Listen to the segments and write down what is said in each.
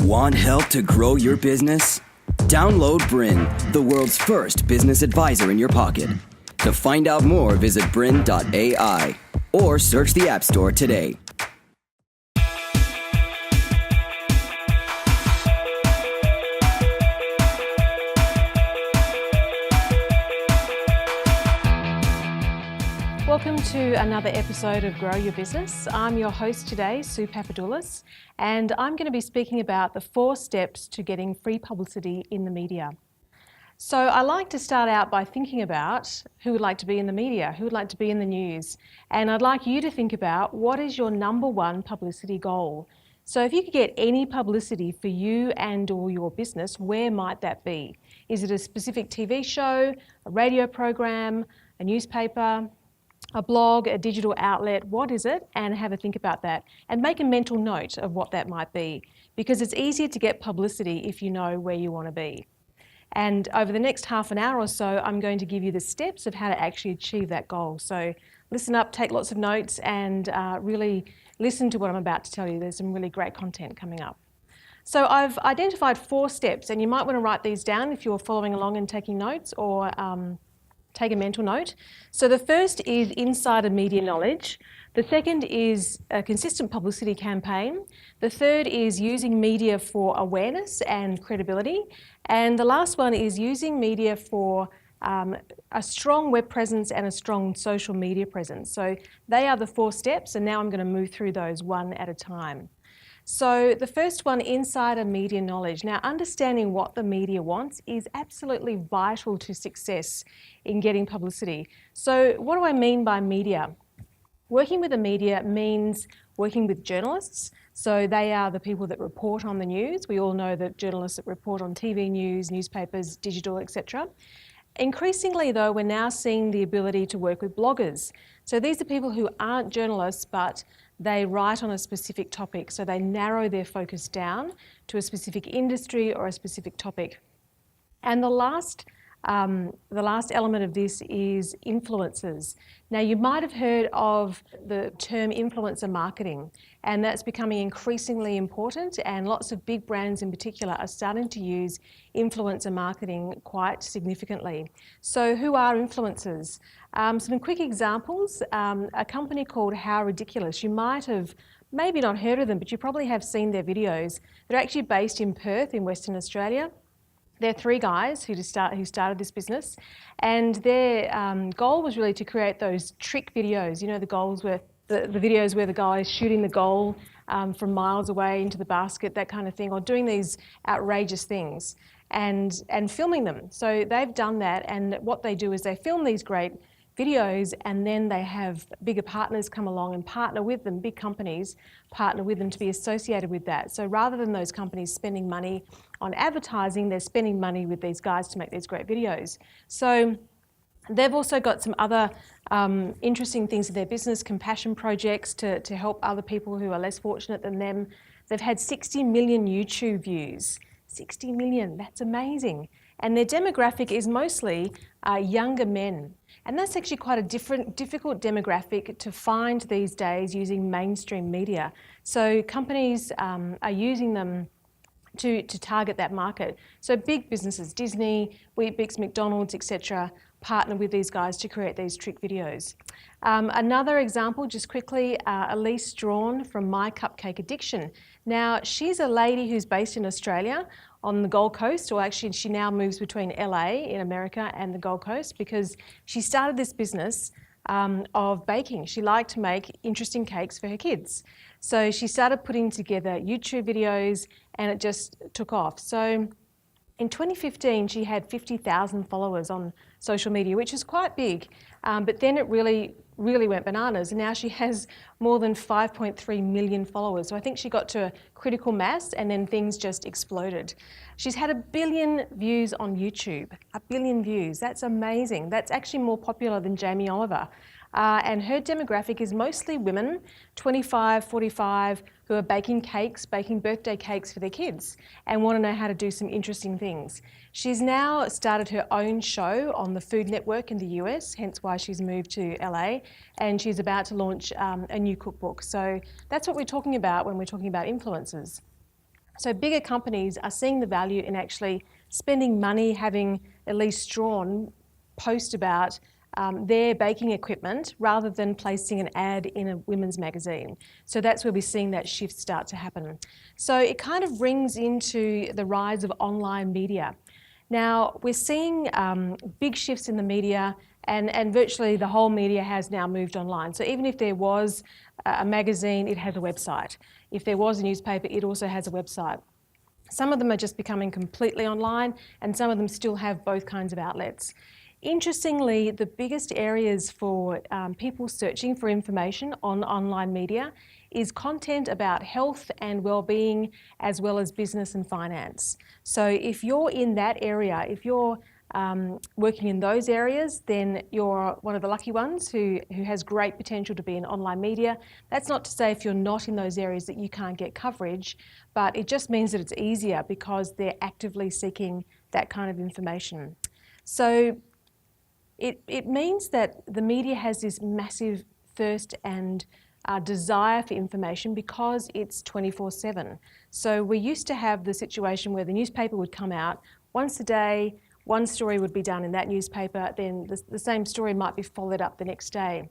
Want help to grow your business? Download BRiN, the world's first business advisor in your pocket. To find out more, visit BRiN.ai or search the App Store today. Welcome to another episode of Grow Your Business. I'm your host today, Sue Papadoulis, and I'm going to be speaking about the 4 steps to getting free publicity in the media. So I like to start out by thinking about who would like to be in the media, who would like to be in the news, and I'd like you to think about what is your number 1 publicity goal. So if you could get any publicity for you and or your business, where might that be? Is it a specific TV show, a radio program, a newspaper, a blog, a digital outlet? What is it? And have a think about that and make a mental note of what that might be, because it's easier to get publicity if you know where you want to be. And over the next half an hour or so, I'm going to give you the steps of how to actually achieve that goal. So listen up, take lots of notes, and really listen to what I'm about to tell you. There's some really great content coming up. So I've identified 4 steps, and you might want to write these down if you're following along and taking notes, or take a mental note. So the first is insider media knowledge. The second is a consistent publicity campaign. The third is using media for awareness and credibility. And the last one is using media for a strong web presence and a strong social media presence. So they are the 4 steps, and now I'm going to move through those one at a time. So the first one, insider media knowledge. Now, understanding what the media wants is absolutely vital to success in getting publicity. So what do I mean by media? Working with the media means working with journalists. So they are the people that report on the news. We all know that journalists that report on TV news, newspapers, digital, etc. Increasingly, though, we're now seeing the ability to work with bloggers. So these are people who aren't journalists, but they write on a specific topic. So they narrow their focus down to a specific industry or a specific topic. And the last element of this is influencers. Now, you might have heard of the term influencer marketing, and that's becoming increasingly important, and lots of big brands in particular are starting to use influencer marketing quite significantly. So who are influencers? Some quick examples, a company called How Ridiculous. You might have maybe not heard of them, but you probably have seen their videos. They're actually based in Perth in Western Australia. They're 3 guys who started this business, and their goal was really to create those trick videos. You know, the goals where the videos where the guy is shooting the goal from miles away into the basket, that kind of thing, or doing these outrageous things and filming them. So they've done that, and what they do is they film these great videos, and then they have bigger partners come along and partner with them, big companies partner with them to be associated with that. So rather than those companies spending money on advertising, they're spending money with these guys to make these great videos. So they've also got some other interesting things in their business, compassion projects to help other people who are less fortunate than them. They've had 60 million YouTube views. 60 million, that's amazing. And their demographic is mostly younger men. And that's actually quite a difficult demographic to find these days using mainstream media. So companies are using them to target that market. So big businesses, Disney, Weet-Bix, McDonald's, etc., partner with these guys to create these trick videos. Another example, just quickly, Elise Strawn from My Cupcake Addiction. Now, she's a lady who's based in Australia on the Gold Coast, or actually she now moves between LA in America and the Gold Coast, because she started this business of baking. She liked to make interesting cakes for her kids. So she started putting together YouTube videos, and it just took off. So in 2015, she had 50,000 followers on social media, which is quite big, but then it really went bananas, and now she has more than 5.3 million followers. So I think she got to a critical mass, and then things just exploded. She's had 1 billion views on YouTube. 1 billion views, that's amazing. That's actually more popular than Jamie Oliver. And her demographic is mostly women, 25, 45, who are baking cakes, baking birthday cakes for their kids, and want to know how to do some interesting things. She's now started her own show on the Food Network in the US, hence why she's moved to LA, and she's about to launch a new cookbook. So that's what we're talking about when we're talking about influencers. So bigger companies are seeing the value in actually spending money having at least Strawn post about their baking equipment rather than placing an ad in a women's magazine. So that's where we're seeing that shift start to happen. So it kind of brings into the rise of online media. Now, we're seeing big shifts in the media, and virtually the whole media has now moved online. So even if there was a magazine, it has a website. If there was a newspaper, it also has a website. Some of them are just becoming completely online, and some of them still have both kinds of outlets. Interestingly, the biggest areas for people searching for information on online media is content about health and well-being, as well as business and finance. So if you're in that area, if you're working in those areas, then you're one of the lucky ones who has great potential to be in online media. That's not to say if you're not in those areas that you can't get coverage, but it just means that it's easier because they're actively seeking that kind of information. So it means that the media has this massive thirst and desire for information because it's 24/7. So we used to have the situation where the newspaper would come out once a day, one story would be done in that newspaper, then the same story might be followed up the next day.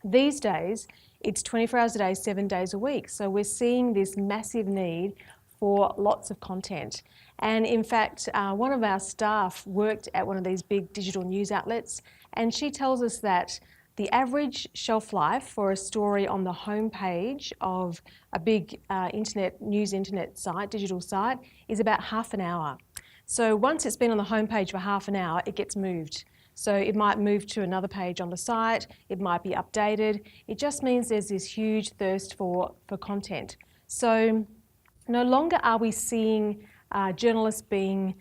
These days, it's 24 hours a day, 7 days a week. So we're seeing this massive need for lots of content. And in fact, one of our staff worked at one of these big digital news outlets, and she tells us that the average shelf life for a story on the homepage of a big internet site, digital site, is about half an hour. So once it's been on the homepage for half an hour, it gets moved. So it might move to another page on the site, it might be updated. It just means there's this huge thirst for content. So no longer are we seeing journalists being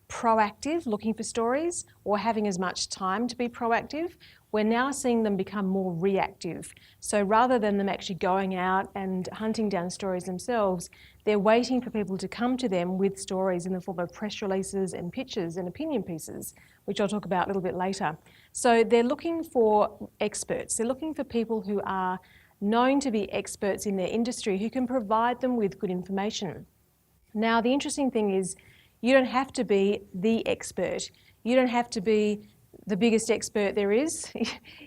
proactive, looking for stories, or having as much time to be proactive. We're now seeing them become more reactive. So rather than them actually going out and hunting down stories themselves, they're waiting for people to come to them with stories in the form of press releases and pictures and opinion pieces, which I'll talk about a little bit later. So they're looking for experts. They're looking for people who are known to be experts in their industry who can provide them with good information. Now, the interesting thing is you don't have to be the expert. You don't have to be the biggest expert there is.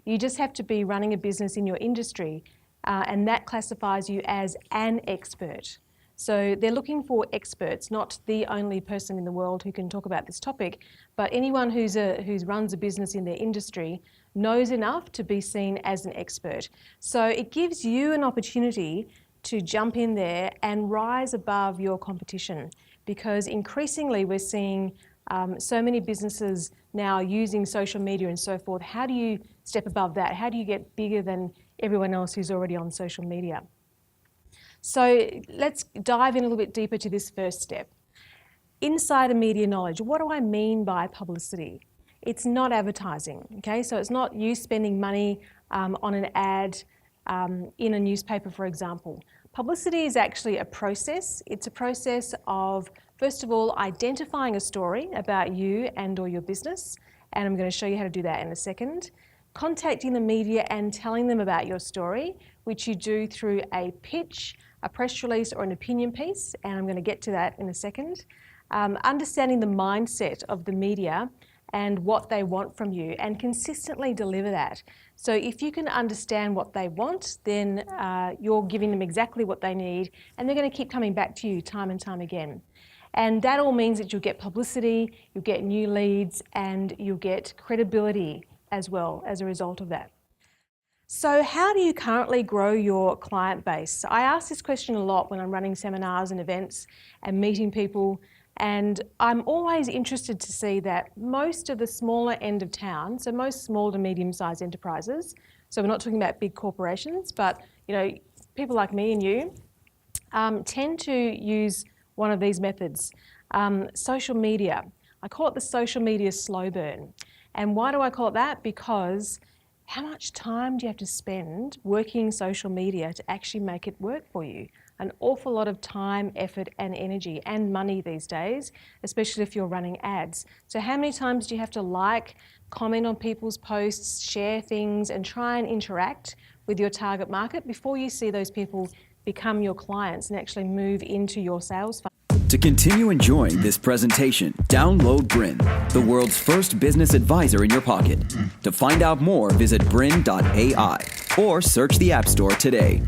You just have to be running a business in your industry, and that classifies you as an expert. So they're looking for experts, not the only person in the world who can talk about this topic, but anyone who runs a business in their industry knows enough to be seen as an expert. So it gives you an opportunity to jump in there and rise above your competition, because increasingly we're seeing so many businesses now using social media and so forth. How do you step above that? How do you get bigger than everyone else who's already on social media? So let's dive in a little bit deeper to this first step. Insider media knowledge. What do I mean by publicity? It's not advertising, okay? So it's not you spending money on an ad in a newspaper, for example. Publicity is actually a process. It's a process of, first of all, identifying a story about you and or your business, and I'm going to show you how to do that in a second. Contacting the media and telling them about your story, which you do through a pitch, a press release, or an opinion piece, and I'm going to get to that in a second. Understanding the mindset of the media and what they want from you, and consistently deliver that. So if you can understand what they want, then you're giving them exactly what they need, and they're going to keep coming back to you time and time again. And that all means that you'll get publicity, you'll get new leads, and you'll get credibility as well as a result of that. So how do you currently grow your client base? I ask this question a lot when I'm running seminars and events and meeting people, and I'm always interested to see that most of the smaller end of town, so most small to medium-sized enterprises, so we're not talking about big corporations, but people like me and you, tend to use one of these methods. Social media. I call it the social media slow burn. And why do I call it that? Because how much time do you have to spend working social media to actually make it work for you? An awful lot of time, effort, and energy, and money these days, especially if you're running ads. So how many times do you have to like, comment on people's posts, share things, and try and interact with your target market before you see those people become your clients and actually move into your sales funnel? To continue enjoying this presentation, download BRiN, the world's first business advisor in your pocket. To find out more, visit BRiN.ai or search the App Store today.